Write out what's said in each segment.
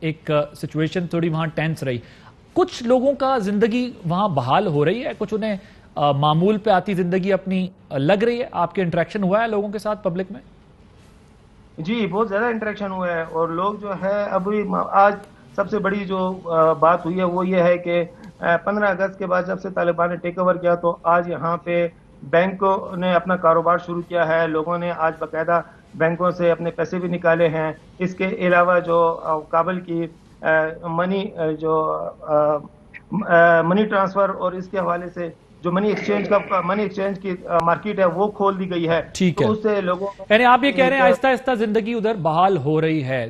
ایک سچویشن تھوڑی وہاں ٹینس رہی. کچھ لوگوں کا زندگی وہاں بحال ہو رہی ہے, کچھ انہیں معمول پہ آتی زندگی اپنی لگ رہی ہے. آپ کے انٹریکشن ہوا ہے لوگوں کے ساتھ پبلک میں؟ جی بہت زیادہ انٹریکشن ہوا ہے, اور لوگ جو ہے ابھی آج سب سے بڑی جو بات ہوئی ہے وہ یہ ہے کہ 15 اگست کے بعد جب سے طالبان نے ٹیک اوور کیا تو آج یہاں پہ بینکوں نے اپنا کاروبار شروع کیا ہے. لوگوں نے آج باقاعدہ بینکوں سے اپنے پیسے بھی نکالے ہیں. اس کے علاوہ جو کابل کی منی منی ٹرانسفر اور اس کے حوالے سے جو منی ایکسچینج کی مارکیٹ ہے وہ کھول دی گئی ہے. ٹھیک ہے, تو اس سے لوگوں یعنی آپ یہ کہہ رہے ہیں آہستہ آہستہ زندگی ادھر بحال ہو رہی ہے.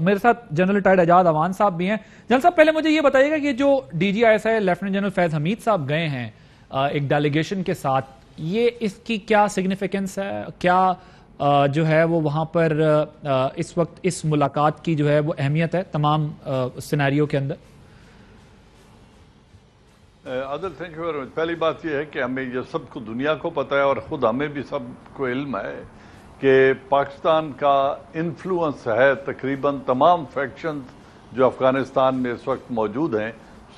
میرے ساتھ جنرل ریٹائرڈ اعجاز اعوان صاحب بھی ہیں. جنرل صاحب پہلے مجھے یہ بتائیے گا کہ جو D G I S I lieutenant general Faiz Hameed صاحب گئے ہیں ایک ڈیلیگیشن کے ساتھ, یہ اس کی کیا سگنیفیکنس ہے, کیا جو ہے وہ وہاں پر اس وقت اس ملاقات کی جو ہے وہ اہمیت ہے تمام سیناریو کے اندر؟ عادل تھینک یو ویری مچ. پہلی بات یہ ہے کہ ہمیں یہ سب کو دنیا کو پتہ ہے اور خود ہمیں بھی سب کو علم ہے کہ پاکستان کا انفلوئنس ہے تقریباً تمام فیکشنز جو افغانستان میں اس وقت موجود ہیں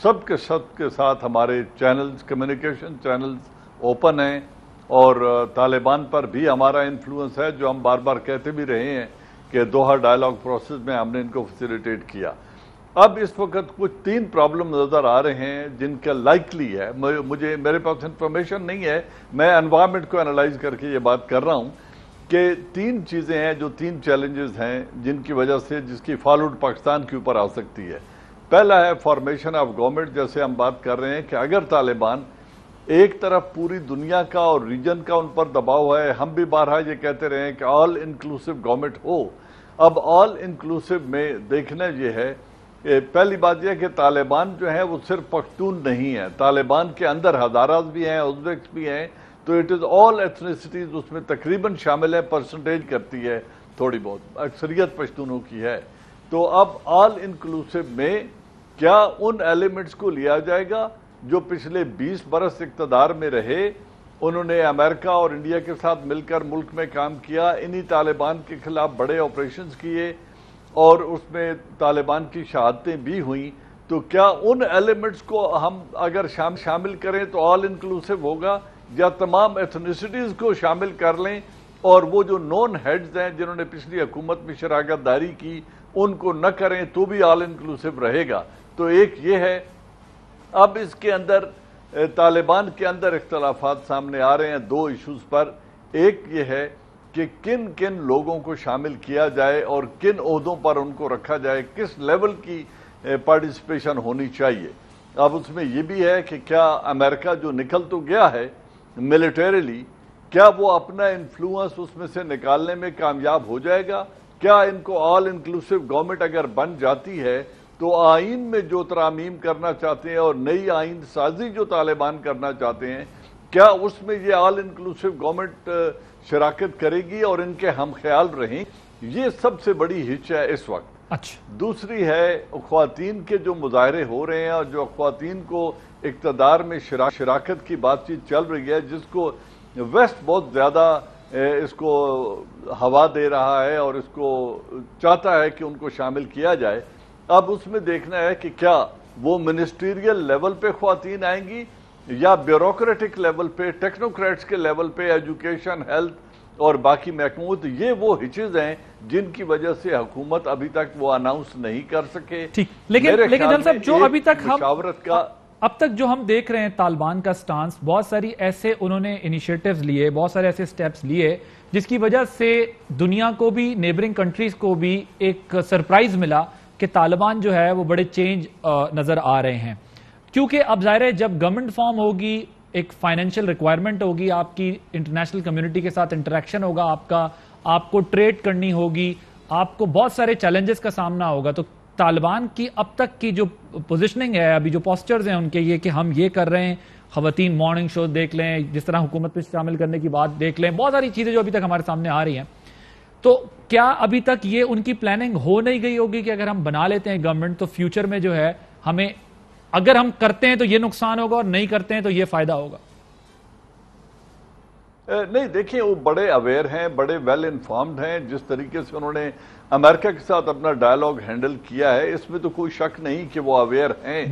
سب کے ساتھ ہمارے چینلز, کمیونیکیشن چینلز اوپن ہیں, اور طالبان پر بھی ہمارا انفلوئنس ہے جو ہم بار بار کہتے بھی رہے ہیں کہ دوحہ ڈائلاگ پروسیس میں ہم نے ان کو فیسیلیٹیٹ کیا. اب اس وقت کچھ 3 پرابلم نظر آ رہے ہیں جن کا لائکلی ہے, میرے پاس انفارمیشن نہیں ہے, میں انوائرمنٹ کو انالائز کر کے یہ بات کر رہا ہوں کہ 3 چیزیں ہیں جو 3 چیلنجز ہیں جن کی وجہ سے جس کی فالوڈ پاکستان کے اوپر آ سکتی ہے. پہلا ہے فارمیشن آف گورنمنٹ, جیسے ہم بات کر رہے ہیں کہ اگر طالبان ایک طرف پوری دنیا کا اور ریجن کا ان پر دباؤ ہے, ہم بھی بارہا یہ کہتے رہے ہیں کہ آل انکلوسیو گورنمنٹ ہو. اب آل انکلوسیو میں دیکھنا یہ ہے, پہلی بات یہ کہ طالبان جو ہیں وہ صرف پختون نہیں ہیں, طالبان کے اندر ہزاراز بھی ہیں, ازبیکس بھی ہیں, تو اٹ از آل ایتھنیسٹیز اس میں تقریباً شامل ہے, پرسنٹیج کرتی ہے تھوڑی بہت, اکثریت پشتونوں کی ہے. تو اب آل انکلوسیو میں کیا ان ایلیمنٹس کو لیا جائے گا جو پچھلے 20 برس اقتدار میں رہے, انہوں نے امریکہ اور انڈیا کے ساتھ مل کر ملک میں کام کیا, انہی طالبان کے خلاف بڑے آپریشنز کیے اور اس میں طالبان کی شہادتیں بھی ہوئیں, تو کیا ان ایلیمنٹس کو ہم اگر شامل کریں تو آل انکلوسیو ہوگا, یا تمام ایتھنیسٹیز کو شامل کر لیں اور وہ جو نون ہیڈز ہیں جنہوں نے پچھلی حکومت میں شراکت داری کی ان کو نہ کریں تو بھی آل انکلوسیو رہے گا؟ تو ایک یہ ہے. اب اس کے اندر طالبان کے اندر اختلافات سامنے آ رہے ہیں 2 ایشوز پر. ایک یہ ہے کہ کن کن لوگوں کو شامل کیا جائے اور کن عہدوں پر ان کو رکھا جائے, کس لیول کی پارٹیسپیشن ہونی چاہیے. اب اس میں یہ بھی ہے کہ کیا امریکہ جو نکل تو گیا ہے ملیٹریلی, کیا وہ اپنا انفلوئنس اس میں سے نکالنے میں کامیاب ہو جائے گا؟ کیا ان کو آل انکلوسیو گورنمنٹ اگر بن جاتی ہے تو آئین میں جو ترامیم کرنا چاہتے ہیں اور نئی آئین سازی جو طالبان کرنا چاہتے ہیں, کیا اس میں یہ آل انکلوسیو گورنمنٹ شراکت کرے گی اور ان کے ہم خیال رہیں؟ یہ سب سے بڑی ہچ ہے اس وقت. دوسری ہے خواتین کے جو مظاہرے ہو رہے ہیں اور جو خواتین کو اقتدار میں شراکت کی بات چیت چل رہی ہے, جس کو ویسٹ بہت زیادہ اس کو ہوا دے رہا ہے اور اس کو چاہتا ہے کہ ان کو شامل کیا جائے. اب اس میں دیکھنا ہے کہ کیا وہ منسٹریل لیول پہ خواتین آئیں گی یا بیوروکریٹک لیول پہ, ٹیکنوکریٹس کے لیول پہ, ایجوکیشن, ہیلتھ اور باقی محکموں. تو یہ وہ ہچز ہیں جن کی وجہ سے حکومت ابھی تک وہ اناؤنس نہیں کر سکے. لیکن جنرل صاحب جو ابھی تک مشاورت کا اب تک جو ہم دیکھ رہے ہیں طالبان کا سٹانس, بہت ساری ایسے انہوں نے انیشیٹیوز لیے, بہت سارے ایسے سٹیپس لیے جس کی وجہ سے دنیا کو بھی, نیبرنگ کنٹریز کو بھی ایک سرپرائز ملا کہ طالبان جو ہے وہ بڑے چینج نظر آ رہے ہیں. کیونکہ اب ظاہر ہے جب گورنمنٹ فارم ہوگی, ایک فائنینشیل ریکوائرمنٹ ہوگی, آپ کی انٹرنیشنل کمیونٹی کے ساتھ انٹریکشن ہوگا, آپ کو ٹریڈ کرنی ہوگی, آپ کو بہت سارے چیلنجز کا سامنا ہوگا. تو طالبان کی اب تک کی جو پوزیشننگ ہے, ابھی جو پوسچرز ہیں ان کے, یہ کہ ہم یہ کر رہے ہیں, خواتین مارننگ شو دیکھ لیں, جس طرح حکومت میں شامل کرنے کی بات دیکھ لیں, بہت ساری چیزیں جو ابھی تک ہمارے سامنے آ رہی ہیں. تو کیا ابھی تک یہ ان کی پلاننگ ہو نہیں گئی ہوگی کہ اگر ہم بنا لیتے ہیں گورنمنٹ تو فیوچر میں جو ہے ہمیں, اگر ہم کرتے ہیں تو یہ نقصان ہوگا اور نہیں کرتے ہیں تو یہ فائدہ ہوگا؟ نہیں دیکھیں وہ بڑے اویئر ہیں, بڑے ویل انفارمڈ ہیں. جس طریقے سے انہوں نے امریکہ کے ساتھ اپنا ڈائلاگ ہینڈل کیا ہے اس میں تو کوئی شک نہیں کہ وہ اویئر ہیں.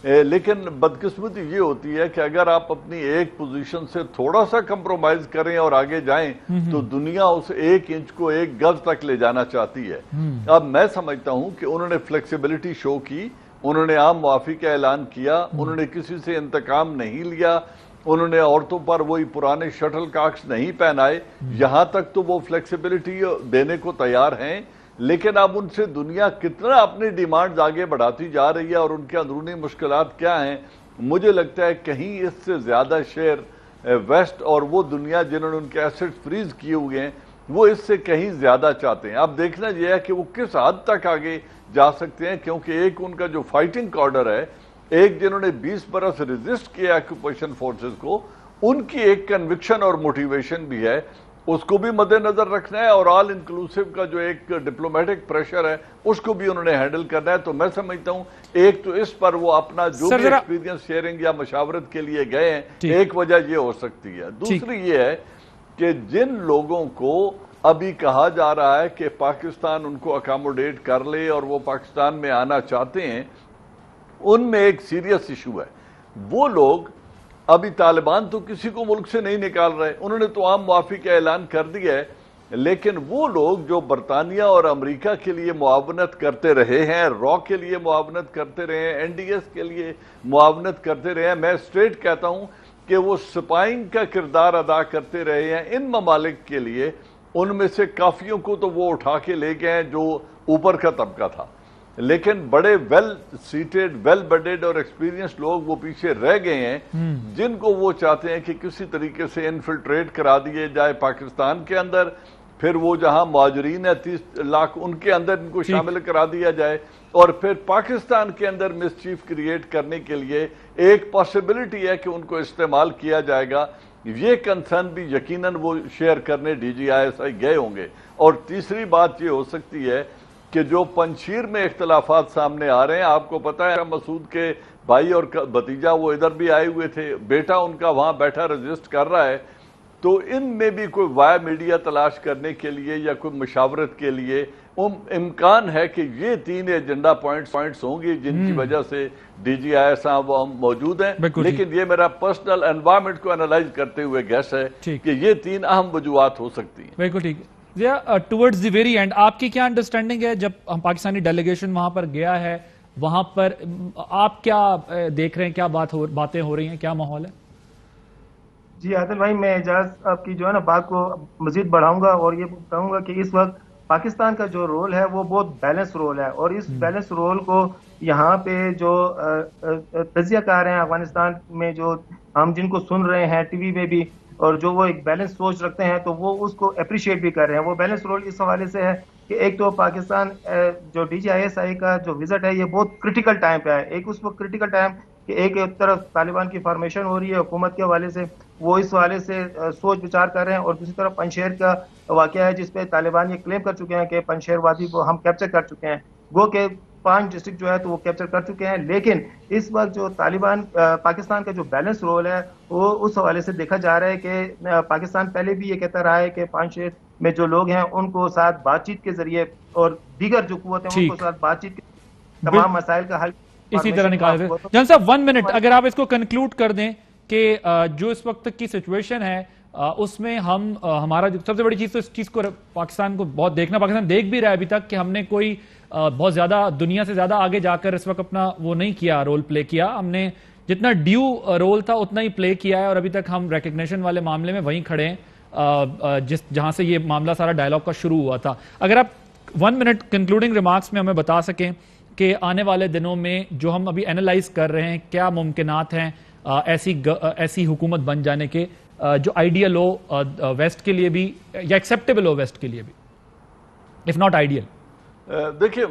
لیکن بدقسمتی یہ ہوتی ہے کہ اگر آپ اپنی ایک پوزیشن سے تھوڑا سا کمپرومائز کریں اور آگے جائیں تو دنیا اس 1 انچ کو 1 گز تک لے جانا چاہتی ہے. اب میں سمجھتا ہوں کہ انہوں نے فلیکسیبلٹی شو کی, انہوں نے عام معافی کا اعلان کیا, انہوں نے کسی سے انتقام نہیں لیا, انہوں نے عورتوں پر وہی پرانے شٹل کاکس نہیں پہنائے. یہاں تک تو وہ فلیکسیبلٹی دینے کو تیار ہیں, لیکن اب ان سے دنیا کتنا اپنی ڈیمانڈز آگے بڑھاتی جا رہی ہے اور ان کے اندرونی مشکلات کیا ہیں. مجھے لگتا ہے کہیں اس سے زیادہ شیئر ویسٹ اور وہ دنیا جنہوں نے ان کے ایسٹ فریز کیے ہوئے ہیں وہ اس سے کہیں زیادہ چاہتے ہیں. اب دیکھنا یہ ہے کہ وہ کس حد تک آگے جا سکتے ہیں, کیونکہ ایک ان کا جو فائٹنگ کارڈر ہے, ایک جنہوں نے 20 برس ریزسٹ کیا آکوپیشن فورسز کو, ان کی ایک کنوکشن اور موٹیویشن بھی ہے, اس کو بھی مد نظر رکھنا ہے, اور آل انکلوسیو کا جو ایک ڈپلومیٹک پریشر ہے اس کو بھی انہوں نے ہینڈل کرنا ہے. تو میں سمجھتا ہوں ایک تو اس پر وہ اپنا جو بھی ایکسپیرینس شیئرنگ یا مشاورت کے لیے گئے ہیں, ایک وجہ یہ ہو سکتی ہے. دوسری یہ ہے کہ جن لوگوں کو ابھی کہا جا رہا ہے کہ پاکستان ان کو اکاموڈیٹ کر لے اور وہ پاکستان میں آنا چاہتے ہیں, ان میں ایک سیریس ایشو ہے. وہ لوگ ابھی طالبان تو کسی کو ملک سے نہیں نکال رہے, انہوں نے تو عام معافی کا اعلان کر دیا ہے, لیکن وہ لوگ جو برطانیہ اور امریکہ کے لیے معاونت کرتے رہے ہیں, را کے لیے معاونت کرتے رہے ہیں, این ڈی ایس کے لیے معاونت کرتے رہے ہیں, میں اسٹریٹ کہتا ہوں کہ وہ سپائنگ کا کردار ادا کرتے رہے ہیں ان ممالک کے لیے, ان میں سے کافیوں کو تو وہ اٹھا کے لے گئے ہیں جو اوپر کا طبقہ تھا, لیکن بڑے ویل سیٹڈ, ویل بڈڈ اور ایکسپیرینس لوگ وہ پیچھے رہ گئے ہیں جن کو وہ چاہتے ہیں کہ کسی طریقے سے انفلٹریٹ کرا دیے جائے پاکستان کے اندر, پھر وہ جہاں مہاجرین ہے 30 لاکھ ان کے اندر ان کو شامل کرا دیا جائے, اور پھر پاکستان کے اندر مسچیف کریٹ کرنے کے لیے ایک پاسبلٹی ہے کہ ان کو استعمال کیا جائے گا. یہ کنسرن بھی یقیناً وہ شیئر کرنے ڈی جی آئی ایس آئی گئے ہوں گے. اور تیسری بات یہ ہو سکتی ہے کہ جو پنجشیر میں اختلافات سامنے آ رہے ہیں, آپ کو پتا ہے مسعود کے بھائی اور بھتیجا وہ ادھر بھی آئے ہوئے تھے, بیٹا ان کا وہاں بیٹھا رجسٹ کر رہا ہے, تو ان میں بھی کوئی وائے میڈیا تلاش کرنے کے لیے یا کوئی مشاورت کے لیے امکان ہے کہ یہ 3 ایجنڈا پوائنٹس ہوں گی جن کی وجہ سے ڈی جی آئی ایس موجود ہیں. لیکن یہ میرا پرسنل انوائرمنٹ کو انالائز کرتے ہوئے گیس ہے کہ یہ 3 اہم وجوہات ہو سکتی ہیں. بالکل ٹھیک ہے. ٹورڈز دی ویری اینڈ آپ کی کیا انڈرسٹینڈنگ ہے, جب ہم پاکستانی ڈیلیگیشن وہاں پر گیا ہے, وہاں پر آپ کیا دیکھ رہے ہیں, کیا باتیں ہو رہی ہیں, کیا ماحول ہے؟ جی عادل بھائی, میں اعجاز آپ کی جو ہے نا بات کو مزید بڑھاؤں گا اور یہ کہوں گا کہ اس وقت پاکستان کا جو رول ہے وہ بہت بیلنس رول ہے, اور اس بیلنس رول کو یہاں پہ جو تجزیہ کار ہیں افغانستان میں, جو ہم جن کو سن رہے ہیں ٹی وی میں بھی, اور جو وہ ایک بیلنس سوچ رکھتے ہیں تو وہ اس کو اپریشیٹ بھی کر رہے ہیں. وہ بیلنس رول اس حوالے سے ہے کہ ایک تو پاکستان جو ڈی جی آئی ایس آئی کا جو وزٹ ہے یہ بہت کرٹیکل ٹائم پہ ہے. ایک اس وقت کرٹیکل ٹائم کہ ایک طرف طالبان کی فارمیشن ہو رہی ہے حکومت کے حوالے سے, وہ اس حوالے سے سوچ بچار کر رہے ہیں, اور دوسری طرف پنجشیر کا واقعہ ہے جس پہ طالبان یہ کلیم کر چکے ہیں کہ پنجشیر وادی کو ہم کیپچر کر چکے ہیں, گو کہ 5 ڈسٹرکٹ جو ہے تو وہ کیپچر کر چکے ہیں. لیکن اس وقت جو طالبان پاکستان کا جو بیلنس رول ہے وہ اس حوالے سے دیکھا جا رہا ہے کہ پاکستان پہلے بھی یہ کہتا رہا ہے کہ پنجشیر میں جو لوگ ہیں ان کو ساتھ بات چیت کے ذریعے اور دیگر جو قوتیں ان کو ساتھ بات چیت کے تمام مسائل کا حل اسی طرح نکال رہے ہیں. جان صاحب 1 منٹ اگر آپ اس کو کنکلوڈ کر دیں کہ جو اس وقت کی سچویشن ہے اس میں ہمارا سب سے بڑی چیز تو اس چیز کو پاکستان کو بہت دیکھنا, پاکستان دیکھ بھی رہا ہے ابھی تک کہ ہم نے کوئی بہت زیادہ دنیا سے زیادہ آگے جا کر اس وقت اپنا وہ نہیں کیا, رول پلے کیا. ہم نے جتنا ڈیو رول تھا اتنا ہی پلے کیا ہے, اور ابھی تک ہم ریکگنیشن والے معاملے میں وہیں کھڑے ہیں جہاں سے یہ معاملہ سارا ڈائلاگ کا شروع ہوا تھا. اگر آپ 1 منٹ کنکلوڈنگ ریمارکس میں ہمیں بتا سکیں کہ آنے والے دنوں میں جو ہم ابھی اینالائز کر رہے ہیں کیا ممکنات ہیں ایسی حکومت بن جانے کے جو آئیڈیل ہو ویسٹ کے لیے بھی یا ایکسیپٹیبل ہو ویسٹ کے لیے بھی, اف ناٹ آئیڈیل. دیکھیں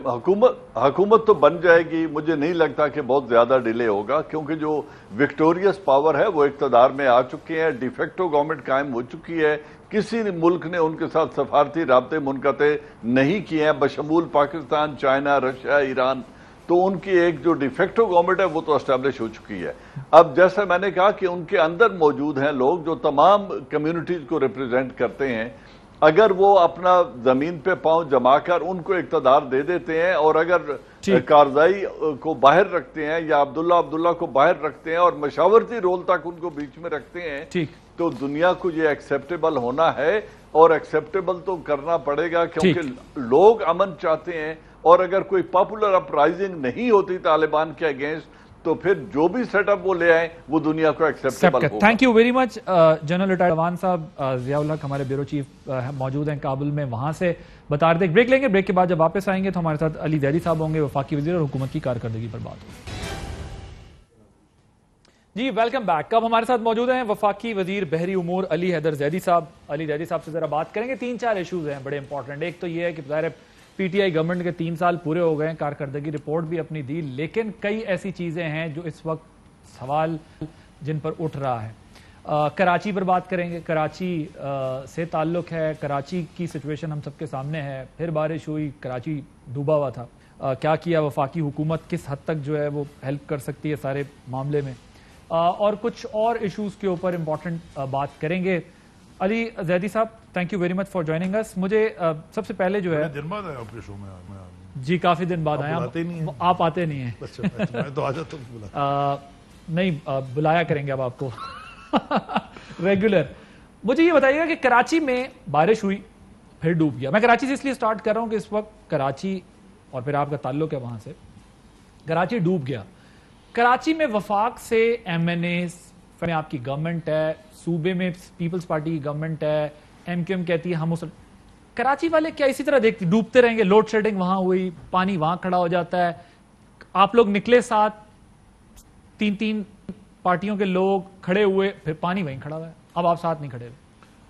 حکومت تو بن جائے گی, مجھے نہیں لگتا کہ بہت زیادہ ڈیلے ہوگا, کیونکہ جو وکٹوریس پاور ہے وہ اقتدار میں آ چکے ہیں, ڈی فیکٹو گورنمنٹ قائم ہو چکی ہے, کسی ملک نے ان کے ساتھ سفارتی رابطے منقطع نہیں کیے ہیں بشمول پاکستان, چائنا, رشیا, ایران. تو ان کی ایک جو ڈیفیکٹو گورنمنٹ ہے وہ تو اسٹیبلش ہو چکی ہے. اب جیسا میں نے کہا کہ ان کے اندر موجود ہیں لوگ جو تمام کمیونٹیز کو ریپرزینٹ کرتے ہیں. اگر وہ اپنا زمین پہ پاؤں جما کر ان کو اقتدار دے دیتے ہیں اور اگر کارزائی کو باہر رکھتے ہیں یا عبداللہ کو باہر رکھتے ہیں اور مشاورتی رول تک ان کو بیچ میں رکھتے ہیں تو دنیا کو یہ ایکسیپٹیبل ہونا ہے اور ایکسیپٹیبل تو کرنا پڑے گا کیونکہ لوگ امن چاہتے ہیں. اور اگر کوئی پاپولر اپرائزنگ نہیں ہوتی طالبان کے اگینسٹ تو پھر جو بھی سیٹ اپ وہ لے آئیں وہ دنیا کو ایکسیپٹیبل ہوگا. Thank you very much general retired Awan صاحب. ضیاء الحق ہمارے بیورو چیف موجود ہیں کابل میں, وہاں سے بتا رہے تھے. بریک لیں گے, بریک کے بعد جب واپس آئیں گے تو ہمارے ساتھ علی زیدی صاحب ہوں گے, وفاقی وزیر اور حکومت کی کارکردگی پر بات ہوگی. جی ویلکم بیک. اب ہمارے ساتھ موجود ہیں وفاقی وزیر بحری امور علی حیدر زیدی صاحب. علی زیدی صاحب سے ذرا بات کریں گے. 3-4 ایشوز ہیں بڑے امپورٹنٹ. ایک تو یہ ہے کہ ظاہر پی ٹی آئی گورنمنٹ کے 3 سال پورے ہو گئے ہیں, کارکردگی رپورٹ بھی اپنی دی, لیکن کئی ایسی چیزیں ہیں جو اس وقت سوال جن پر اٹھ رہا ہے. کراچی پر بات کریں گے. کراچی سے تعلق ہے, کراچی کی سچویشن ہم سب کے سامنے ہے. پھر بارش ہوئی, کراچی ڈوبا ہوا تھا. کیا کیا وفاقی حکومت, کس حد تک جو ہے وہ ہیلپ کر سکتی ہے سارے معاملے میں, اور کچھ اور ایشوز کے اوپر امپورٹنٹ بات کریں گے. علی زیدی صاحب thank you very much for joining us. مجھے سب سے پہلے جو ہے دن بعد آیا آپ کے شو میں. جی کافی دن بعد آیا. آپ آتے نہیں ہیں. میں تو آ جاتا ہوں. نہیں بلایا کریں گے اب آپ کو ریگولر. مجھے یہ بتائیے گا کہ کراچی میں بارش ہوئی پھر ڈوب گیا. میں کراچی سے اس لیے سٹارٹ کر رہا ہوں کہ اس وقت کراچی اور پھر آپ کا تعلق ہے وہاں سے, کراچی ڈوب گیا. کراچی میں وفاق سے ایم این اے میں آپ کی گورنمنٹ ہے, صوبے میں پیپلز پارٹی کی گورنمنٹ ہے, ایم کیو ایم کہتی ہے ہم اس. کراچی والے کیا اسی طرح دیکھتے ڈوبتے رہیں گے؟ لوڈ شیڈنگ وہاں ہوئی, پانی وہاں کھڑا ہو جاتا ہے, آپ لوگ نکلے ساتھ, 3 پارٹیوں کے لوگ کھڑے ہوئے, پھر پانی وہیں کھڑا ہوا ہے, اب آپ ساتھ نہیں کھڑے ہوئے.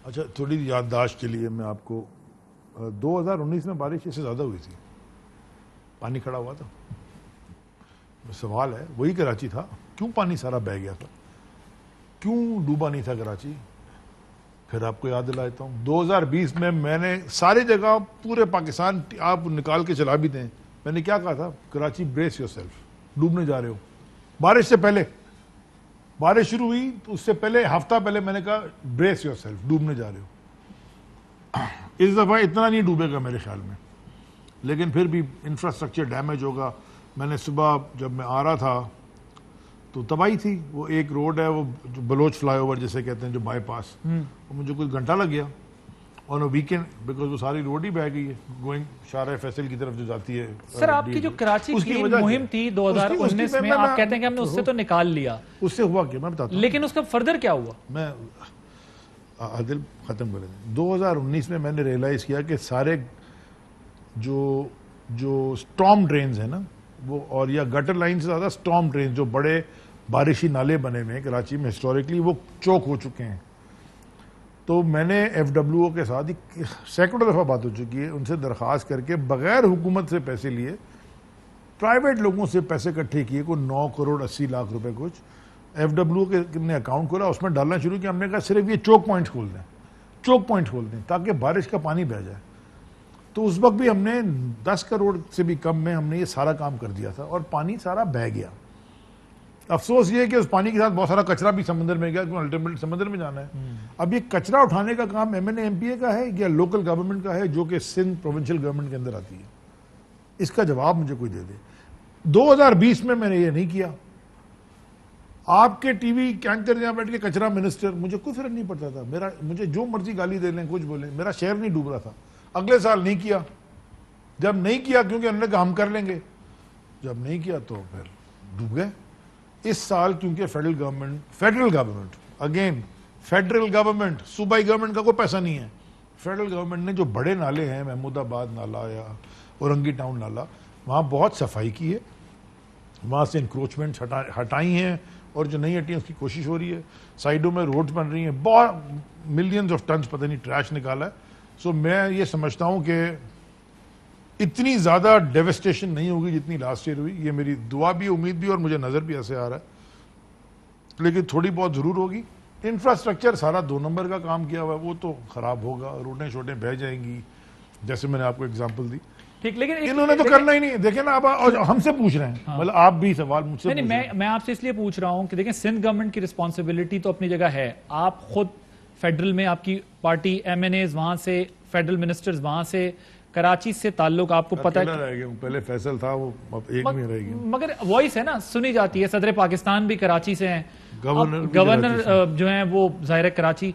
اچھا تھوڑی یادداشت کے لیے میں آپ کو 2019 میں بارش اس سے زیادہ ہوئی تھی, پانی کھڑا ہوا تھا. سوال ہے وہی کراچی تھا, کیوں پانی سارا بہہ گیا تھا, کیوں ڈوبا نہیں تھا کراچی؟ پھر آپ کو یاد دلاتا ہوں 2020 میں نے ساری جگہ پورے پاکستان آپ نکال کے چلا بھی دیں, میں نے کیا کہا تھا, کراچی بریس یور سیلف, ڈوبنے جا رہے ہو. بارش سے پہلے, بارش شروع ہوئی تو اس سے پہلے ہفتہ پہلے میں نے کہا بریس یور سیلف, ڈوبنے جا رہے ہو. اس دفعہ اتنا نہیں ڈوبے گا میرے خیال میں, لیکن پھر بھی انفراسٹرکچر ڈیمیج ہوگا. میں نے صبح جب میں آ رہا تھا تو تباہی تھی. وہ ایک روڈ ہے وہ جو بلوچ فلائی اوور جسے کہتے ہیں, جو بائی پاس, وہ مجھے کچھ گھنٹہ لگ گیا آن اے ویکینڈ, بیکاز وہ ساری روڈ ہی بہ گئی ہے گوئنگ شارع فیصل کی طرف جو جاتی ہے. سر آپ کی جو کراچی کی مہم تھی 2019 میں, آپ کہتے ہیں کہ ہم نے اس سے تو نکال لیا, اس سے ہوا کیا میں بتاتا ہوں, لیکن اس کا فردر کیا ہوا؟ میں عادل ختم کر دیں. 2019 میں نے ریئلائز کیا کہ سارے جو اسٹارم ڈرینز ہیں نا وہ, اور یا گٹر لائن سے زیادہ اسٹارم ڈرینز جو بڑے بارشی نالے بنے ہوئے ہیں کراچی میں ہسٹوریکلی, وہ چوک ہو چکے ہیں. تو میں نے ایف ڈبلیو او کے ساتھ سینکڑوں دفعہ بات ہو چکی ہے, ان سے درخواست کر کے بغیر حکومت سے پیسے لیے, پرائیویٹ لوگوں سے پیسے اکٹھے کیے, کوئی 9 کروڑ 80 لاکھ روپے کچھ. ایف ڈبلیو کے نے اکاؤنٹ کھولا, اس میں ڈالنا شروع کیا. ہم نے کہا صرف یہ چوک پوائنٹ کھول دیں, چوک پوائنٹ کھول دیں تاکہ بارش کا پانی بہ جائے. تو اس وقت بھی ہم نے 10 کروڑ سے بھی کم میں ہم نے یہ سارا کام کر دیا تھا, اور پانی سارا بہ گیا. افسوس یہ ہے کہ اس پانی کے ساتھ بہت سارا کچرا بھی سمندر میں گیا, کیونکہ الٹیمیٹلی سمندر میں جانا ہے. اب یہ کچرا اٹھانے کا کام M N A M P A کا ہے یا لوکل گورنمنٹ کا ہے, جو کہ سندھ پروونشل گورنمنٹ کے اندر آتی ہے؟ اس کا جواب مجھے کوئی دے دے. 2020 میں نے یہ نہیں کیا. آپ کے ٹی وی کینکر جہاں بیٹھ کے کچرا منسٹر, مجھے کوئی فرق نہیں پڑتا تھا, مجھے جو مرضی گالی دے لیں کچھ بولیں, میرا شہر نہیں ڈوب رہا تھا. اگلے سال نہیں کیا. جب نہیں کیا کیونکہ ہم نے کہا ہم کر لیں گے, جب نہیں کیا تو پھر ڈوب گئے. اس سال کیونکہ federal government again federal government, صوبائی گورنمنٹ کا کوئی پیسہ نہیں ہے. فیڈرل گورنمنٹ نے جو بڑے نالے ہیں, محمود آباد نالا یا اورنگی ٹاؤن نالا, وہاں بہت صفائی کی ہے, وہاں سے انکروچمنٹ ہٹائی ہیں, اور جو نہیں ہٹی اس کی کوشش ہو رہی ہے. سائڈوں میں روڈز بن رہی ہیں, بہت ملینز آف ٹنز پتہ نہیں ٹریش نکالا ہے. سو میں یہ سمجھتا ہوں کہ اتنی زیادہ ڈیوسٹیشن نہیں ہوگی جتنی لاسٹ ایئر ہوئی. یہ میری دعا بھی, امید بھی, اور مجھے نظر بھی ایسے آ رہا ہے, لیکن تھوڑی بہت ضرور ہوگی. انفراسٹرکچر سارا 2 نمبر کا کام کیا ہوا ہے, وہ تو خراب ہوگا, روڈیں شوٹیں بہ جائیں گی, جیسے میں نے آپ کو اگزامپل دی. ٹھیک، لیکن انہوں نے تو کرنا ہی نہیں. دیکھیں نا آپ ہم سے پوچھ رہے ہیں, مطلب آپ بھی سوال مجھ سے. میں آپ سے اس لیے پوچھ رہا ہوں کہ دیکھیں سندھ گورنمنٹ کی رسپانسبلٹی تو اپنی جگہ ہے. آپ خود فیڈرل میں آپ کی پارٹی ایم این ایز وہاں سے, فیڈرل منسٹرز وہاں سے, کراچی سے تعلق آپ کو پتہ ہے. پہلے فیصل تھا وہ ایک میں رہ گیا, مگر وائس ہے نا سنی جاتی ہے. صدر پاکستان بھی کراچی سے ہیں, گورنر جو ہیں وہ ظاہر ہے کراچی.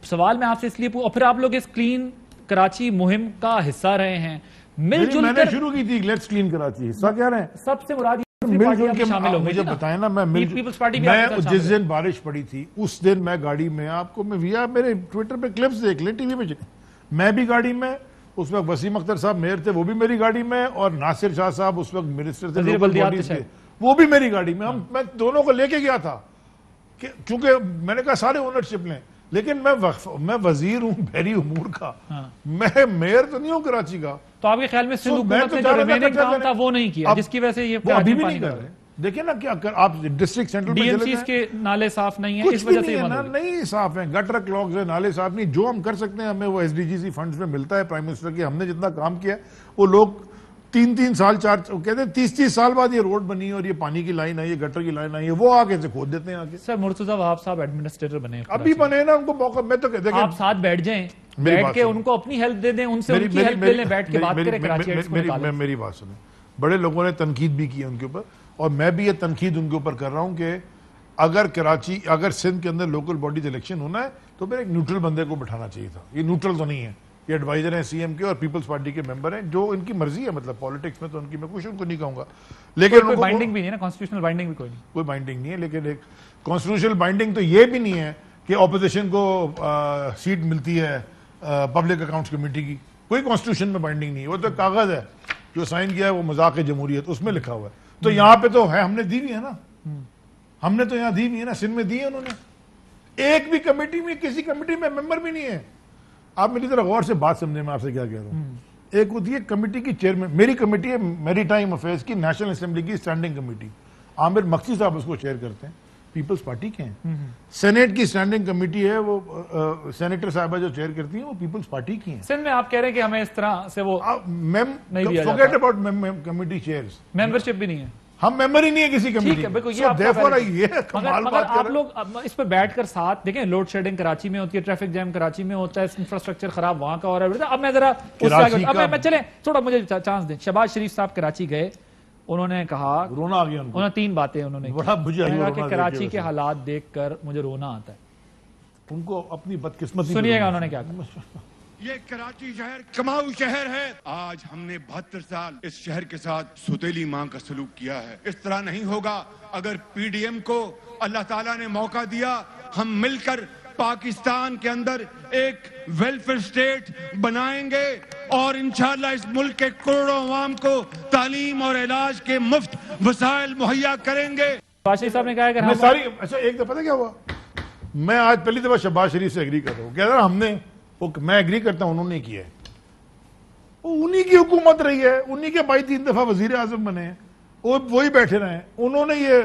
سوال میں آپ سے اس لیے اور پھر آپ لوگ اس کلین کراچی مہم کا حصہ رہے ہیں. مل جل میں نے شروع کی تھی لیٹس کلین کراچی, حصہ کیا رہے ہیں سب سے مراد مل جل کے شامل ہو. مجھے بتائیں نا, میں جس دن بارش پڑی تھی اس دن میں گاڑی میں, آپ کو میں میرے ٹویٹر پہ کلپس دیکھ لیں, ٹی وی پہ میں بھی گاڑی میں, اس وقت وسیم اختر صاحب میئر تھے وہ بھی میری گاڑی میں, اور ناصر شاہ صاحب اس وقت منسٹر تھے وہ بھی میری گاڑی میں. میں دونوں کو لے کے گیا تھا چونکہ میں نے کہا سارے اونرشپ لیں, لیکن میں وزیر ہوں بحری امور کا, میں میئر تو نہیں ہوں کراچی کا. تو آپ کے خیال میں سندھ حکومت نے جو ریمیننگ کام تھا وہ نہیں کیا, جس کی وجہ سے یہ ابھی بھی نہیں کر رہے. دیکھیں نا کیا آپ district central D M Cs کے نالے صاف نہیں ہیں, اس وجہ سے نہیں صاف ہیں, گٹر کلاگز ہیں, نالے صاف نہیں. جو ہم کر سکتے ہیں ہمیں وہ ایس ڈی جی سی فنڈز میں ملتا ہے پرائم منسٹر کی. ہم نے جتنا کام کیا وہ لوگ 3 سال 4 کہتے ہیں 30 سال بعد یہ روڈ بنی اور یہ پانی کی لائن ہے, یہ گٹر کی لائن ہے, وہ آگے سے کھود دیتے ہیں آگے. سر مرتضیٰ وہاب صاحب ایڈمنسٹریٹر بنے, ابھی بنے نا, ان کو موقع. میں تو دیکھیں آپ ساتھ بیٹھ جائیں, بیٹھ کے ان کو اپنی ہیلپ دے دیں, ان سے ان کی ہیلپ لے لیں, بیٹھ کے بات کریں کراچی ایڈس کو نکالیں. میری بات سنیں, بڑے لوگوں نے تنقید بھی کی ان کے اوپر, اور میں بھی یہ تنقید ان کے اوپر کر رہا ہوں کہ اگر سندھ کے اندر لوکل باڈیز الیکشن ہونا ہے تو پھر ایک نیوٹرل بندے کو بٹھانا چاہیے تھا. یہ نیوٹرل تو نہیں ہے, یہ ایڈوائزر ہیں سی ایم کے اور پیپلز پارٹی کے ممبر ہیں, جو ان کی مرضی ہے. مطلب پالیٹکس میں تو ان کی میں کچھ ان کو نہیں کہوں گا, لیکن کوئی بائنڈنگ بھی نہیں ہے نا, کانسٹیٹیوشنل بائنڈنگ بھی کوئی بائنڈنگ نہیں ہے. لیکن ایک کانسٹیٹیوشنل بائنڈنگ تو یہ بھی نہیں ہے کہ اپوزیشن کو سیٹ ملتی ہے پبلک اکاؤنٹس کمیٹی کی. کوئی کانسٹیٹیوشن میں بائنڈنگ نہیں ہے, وہ تو کاغذ ہے جو سائن کیا ہے, وہ مذاق جمہوریت اس میں لکھا ہوا ہے. تو یہاں پہ تو ہے, ہم نے دی ہوئی ہے نا, ہم نے تو یہاں دی ہوئی ہے نا, سندھ میں دی ہے انہوں نے. ایک بھی کمیٹی میں, کسی کمیٹی میں ممبر بھی نہیں ہے. آپ میری طرح غور سے بات سمجھیں, میں آپ سے کیا کہہ رہا ہوں. ایک ہوتی ہے کمیٹی کی چیئرمین, میری کمیٹی ہے میری ٹائم افیئرس کی, نیشنل اسمبلی کی اسٹینڈنگ کمیٹی. عامر مقصی صاحب اس کو چیئر کرتے ہیں, پیپلز پارٹی کے ہیں. سینیٹ کی اسٹینڈنگ کمیٹی ہے, وہ سینیٹر صاحبہ جو چیئر کرتی ہیں وہ پیپلز پارٹی کی ہیں. سندھ میں آپ کہہ رہے ہیں کہ ہمیں اس طرح سے وہ forget about committee chairs, membership بھی نہیں ہے, ہم ممبر ہی نہیں ہے کسی کمیٹی. مگر آپ لوگ اس پہ بیٹھ کر ساتھ دیکھیں, لوڈ شیڈنگ کراچی میں ہوتی ہے, ٹریفک جیم کراچی میں ہوتا ہے, انفراسٹرکچر خراب وہاں کا ہو رہا ہے. اب میں ذرا میں چلیں تھوڑا مجھے چانس دیں. شہباز شریف صاحب کراچی گئے, انہوں نے کہا, رونا آ گیا انہوں نے 3 باتیں انہوں نے کہا کہ کراچی کے حالات دیکھ کر مجھے رونا آتا ہے. ان کو اپنی بدقسمتی سنیے گا انہوں نے کیا کہا. یہ کراچی شہر کماؤ شہر ہے. آج ہم نے 72 سال اس شہر کے ساتھ سوتیلی ماں کا سلوک کیا ہے. اس طرح نہیں ہوگا. اگر پی ڈی ایم کو اللہ تعالیٰ نے موقع دیا, ہم مل کر پاکستان کے اندر ایک ویلفیئر اسٹیٹ بنائیں گے اور انشاءاللہ اس ملک کے کروڑوں عوام کو تعلیم اور علاج کے مفت وسائل مہیا کریں گے. شہباز شریف صاحب نے کہا کہ اچھا ایک دفعہ پتہ کیا ہوا, میں آج پہلی دفعہ شہباز شریف سے ایگری کر رہا ہوں. کہہ رہا ہم نے, میں ایگری کرتا ہوں, انہوں نے کیا ہے, انہی کی حکومت رہی ہے, انہی کے بھائی 3 دفعہ وزیر اعظم بنے ہیں, وہی بیٹھے رہے ہیں. انہوں نے یہ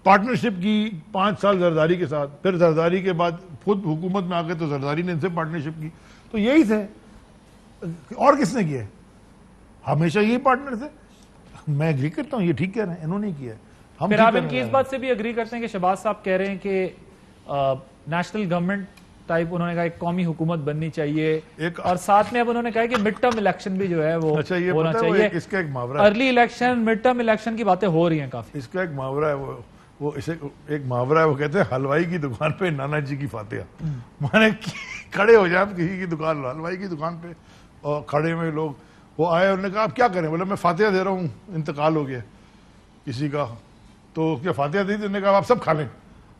پارٹنرشپ کی 5 سال زرداری کے ساتھ, پھر زرداری کے بعد خود حکومت میں آ گئے تو زرداری نے ان سے پارٹنرشپ کی. تو یہی تھے, اور کس نے کیا ہے, ہمیشہ یہی پارٹنر تھے. میں ایگری کرتا ہوں, یہ ٹھیک کہہ رہے ہیں, انہوں نے کیا ہے. پھر آپ ان کی اس بات سے بھی ایگری کرتے ہیں کہ شہباز صاحب کہہ رہے ہیں کہ نیشنل گورنمنٹ ٹائپ, انہوں نے کہا ایک قومی حکومت بننی چاہیے, اور ساتھ میں اب انہوں نے کہا کہ مڈ ٹرم الیکشن بھی جو ہے وہ ہونا چاہیے. اس کا ایک محاورہ ہے, early election, mid term election کی باتیں ہو رہی ہیں کافی. اس کا ایک محاورہ ہے, وہ ایک محاورہ ہے, وہ کہتے ہیں حلوائی کی دکان پہ نانا جی کی فاتحہ. مانے کھڑے ہو جائیں کسی کی دکان, حلوائی کی دکان پہ, اور کھڑے ہوئے لوگ, وہ آئے, انہوں نے کہا آپ کیا کریں, بولے میں فاتحہ دے رہا ہوں, انتقال ہو گیا کسی کا, تو کیا فاتحہ دی تھی, انہوں نے کہا آپ سب کھا لیں.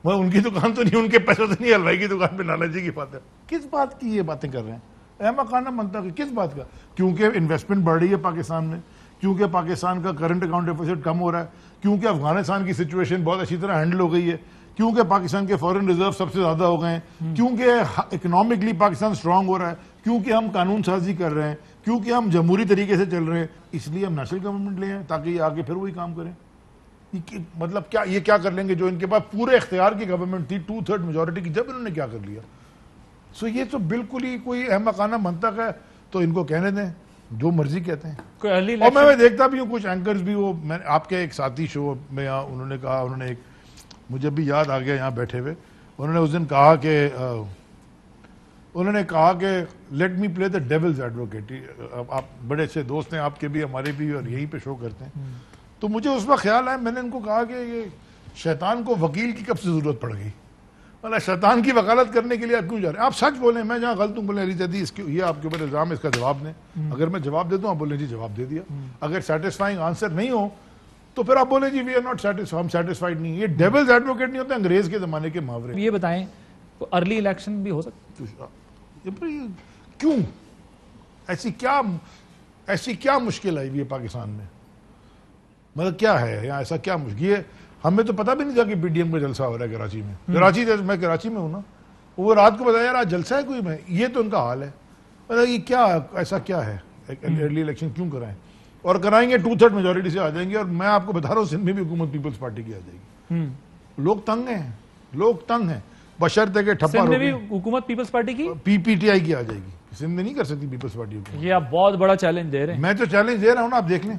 وہ ان کی دکان تو نہیں, ان کے پیسوں سے نہیں, حلوائی کی دکان پہ نانا جی کی فاتحہ. کس بات کی یہ باتیں کر رہے ہیں, احمقانہ منطق ہے, کس بات کا؟ کیونکہ انویسٹمنٹ بڑھ رہی ہے پاکستان میں, کیونکہ پاکستان کا کرنٹ اکاؤنٹ ڈیفیسٹ کم ہو رہا ہے, کیونکہ افغانستان کی سچویشن بہت اچھی طرح ہینڈل ہو گئی ہے, کیونکہ پاکستان کے فورن ریزرو سب سے زیادہ ہو گئے ہیں, کیونکہ اکنامکلی پاکستان سٹرانگ ہو رہا ہے, کیونکہ ہم قانون سازی کر رہے ہیں, کیونکہ ہم جمہوری طریقے سے چل رہے ہیں. اس لیے ہم نیشنل گورنمنٹ لے ہیں تاکہ یہ آگے پھر وہی کام کریں. مطلب کیا یہ کیا کر لیں گے جو ان کے پاس پورے اختیار کی گورنمنٹ تھی, 2/3 میجورٹی کی, جب انہوں نے کیا کر لیا. سو یہ تو بالکل ہی کوئی احمقانہ منطق ہے. تو ان کو کہنے دیں, جو مرضی کہتے ہیں. کوئی ارلی اور میں دیکھتا بھی ہوں کچھ اینکرز بھی, وہ میں آپ کے ایک ساتھی شو میں انہوں نے کہا, انہوں نے ایک مجھے بھی یاد آ گیا یہاں بیٹھے ہوئے, انہوں نے اس دن کہا کہ لیٹ می پلے دا ڈیولز ایڈوکیٹ. آپ بڑے اچھے دوست ہیں آپ کے بھی, ہمارے بھی, اور یہیں پہ شو کرتے ہیں. تو مجھے اس وقت خیال آیا, میں نے ان کو کہا کہ یہ شیطان کو وکیل کی کب سے ضرورت پڑ گئی, مطلب شیطان کی وکالت کرنے کے لیے آپ کیوں جا رہے ہیں؟ آپ سچ بولیں, میں جہاں غلط ہوں بولیں علی زیدی یہ آپ کے اوپر الزام ہے, اس کا جواب دیں. اگر میں جواب دے دوں آپ بولیں جی جواب دے دیا. اگر سیٹسفائنگ آنسر نہیں ہو تو پھر آپ بولیں جی وی آر ناٹ سیٹسفائڈ, ہم سیٹسفائڈ نہیں. یہ ڈیولز ایڈوکیٹ نہیں ہوتے, انگریز کے زمانے کے محاورے. یہ بتائیں ارلی الیکشن بھی ہو سکتا کیوں؟ ایسی کیا مشکل آئی ہوئی ہے پاکستان میں؟ مطلب کیا ہے یہاں ایسا کیا مشکل ہے؟ ہمیں تو پتہ بھی نہیں تھا کہ پی ڈی ایم کا جلسہ ہو رہا ہے کراچی میں. میں کراچی میں ہوں نا, وہ رات کو بتایا یار آج جلسہ ہے کوئی میں, یہ تو ان کا حال ہے. مطلب یہ کیا ایسا کیا ہے ارلی الیکشن کیوں کرائیں؟ اور کرائیں گے 2/3 میجورٹی سے آ جائیں گے. اور میں آپ کو بتا رہا ہوں سندھ میں بھی حکومت پیپلز پارٹی کی آ جائے گی. لوگ تنگ ہیں بشرطے کے ٹھپا سندھ میں بھی حکومت پیپلز پارٹی کی پی ٹی آئی کی آ جائے گی. سندھ میں نہیں کر سکتی پیپلز پارٹی حکومت. یہ آپ بہت بڑا چیلنج دے رہے ہیں. میں تو چیلنج دے رہا ہوں نا, آپ دیکھ لیں.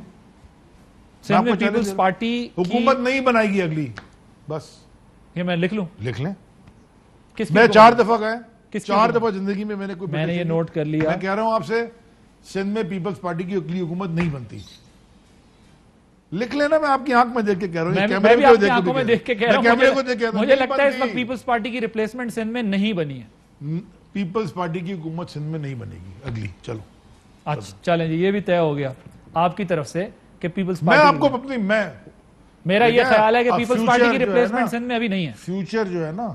سندھ میں پیپلز پارٹی حکومت نہیں بنائے گی اگلی, بس یہ میں لکھ لوں, لکھ لیں. کس میں 4 دفعہ گئے, 4 دفعہ زندگی میں میں نے یہ نوٹ کر لیا. میں کہہ رہا ہوں آپ سے, سندھ میں پیپلز پارٹی کی اگلی حکومت نہیں بنتی. لکھ لینا, میں آپ کی آنکھ میں دیکھ کے کہہ رہا ہوں, میں بھی آپ کی آنکھوں میں دیکھ کے کہہ رہا ہوں. مجھے لگتا ہے اس وقت پیپلز پارٹی کی ریپلیسمنٹ سندھ میں نہیں بنی ہے. پیپلز پارٹی کی حکومت سندھ میں نہیں بنے گی اگلی. چلو اچھا چلیں جی, یہ بھی طے ہو گیا آپ کی طرف سے کہ پیپلز میں پارٹی. آپ کو اپنی میرا یہ خیال ہے کہ پیپلز پارٹی کی ریپلیسمنٹ سندھ میں ابھی نہیں ہے. فیوچر جو ہے نا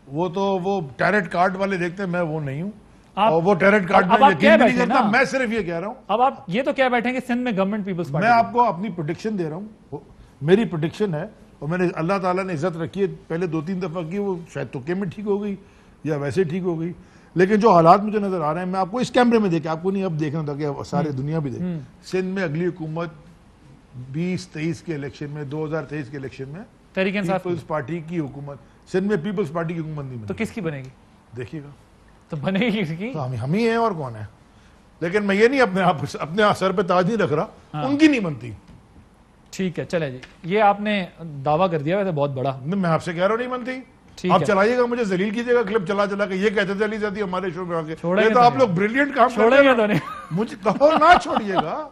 وہ ٹیرٹ کارڈ والے دیکھتے ہیں, میں وہ نہیں ہوں. اور وہ ٹیرٹ کارڈ میں یقین نہیں کرتا. میں صرف یہ کہہ رہا ہوں, اب آپ یہ تو کیا بیٹھیں کہ سندھ میں گورنمنٹ پیپلز پارٹی. میں آپ کو اپنی پریڈکشن دے رہا ہوں, میری پریڈکشن ہے, اور میں نے اللہ تعالیٰ نے عزت رکھی ہے, پہلے 2-3 دفعہ کی, وہ شاید تکے میں ٹھیک ہو گئی یا ویسے ٹھیک ہو گئی. لیکن جو حالات مجھے نظر آ رہے ہیں, میں آپ کو اس کیمرے میں دیکھیں, آپ کو نہیں اب دیکھنا تھا کہ سارے دنیا بھی دیکھیں. سندھ میں اگلی حکومت 2023 کے الیکشن میں, 2023 کے الیکشن میں تحریک انصاف پیپلز پارٹی کی حکومت, سندھ میں پیپلز پارٹی کی حکومت نہیں بنے. تو کس کی بنے گی؟ دیکھیے گا تو بنے گی کس کی؟ ہم ہی ہیں, اور کون ہے. لیکن میں یہ نہیں اپنے سر پہ تاج نہیں رکھ رہا, ان کی نہیں بنتی. ٹھیک ہے چلے جی, یہ آپ نے دعویٰ کر دیا ویسے بہت بڑا. میں آپ سے کہہ رہا ہوں نہیں بنتی. آپ چلائیے گا, مجھے ذلیل کیجیے گا کلپ چلا کے, یہ کہتے تھے علی زیدی ہمارے شو میں آ کے, یہ تو آپ لوگ بریلینٹ کام کر رہے ہیں. مجھے کہو نہ چھوڑیے گا.